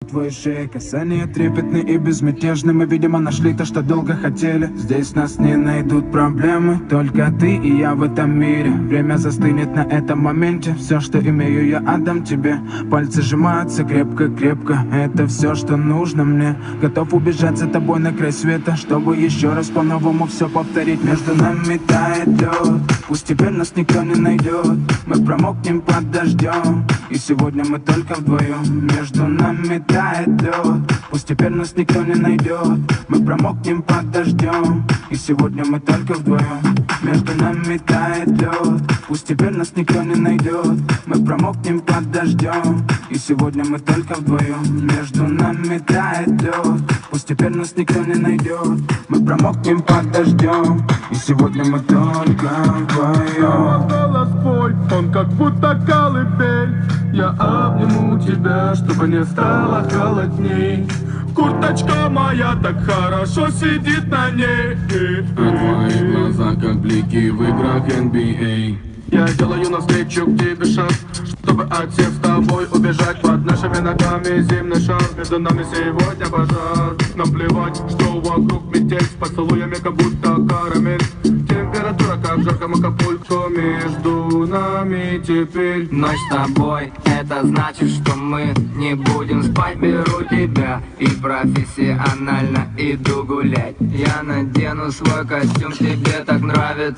твоей шее. Касания трепетны и безмятежны. Мы, видимо, нашли то, что долго хотели. Здесь нас не найдут проблемы, только ты и я в этом мире. Время застынет на этом моменте. Все, что имею, я отдам тебе. Пальцы сжимаются крепко-крепко. Это все, что нужно мне. Готов убежать за тобой на край света, чтобы еще раз по-новому все повторить. Между нами тает лед, пусть теперь нас никто не найдет. Мы промокнем под дождем, и сегодня мы только вдвоем. Между нами тает лед, пусть теперь нас никто не найдет. Мы промокнем под дождем, и сегодня мы только вдвоем. Между нами тает лед, пусть теперь нас никто не найдет. Мы промокнем под дождем, и сегодня мы только вдвоем. Между нами тает лед, пусть теперь нас никто не найдет. Мы промокнем под дождем, и сегодня мы только вдвоем. Голос твой, он как будто колыбель. Я обниму тебя, чтобы не стало холодней. Курточка моя так хорошо сидит на ней. Твои глаза как блики в играх NBA. Я делаю навстречу к тебе шаг, чтобы отсев с тобой убежать. Под нашими ногами зимний шар, между нами сегодня пожар. Нам плевать, что вокруг метель, с поцелуями как будто карамель. Температура как в жарком Акапулько, между нами теперь ночь с тобой, это значит, что мы не будем спать. Беру тебя и профессионально иду гулять. Я надену свой костюм, тебе так нравится.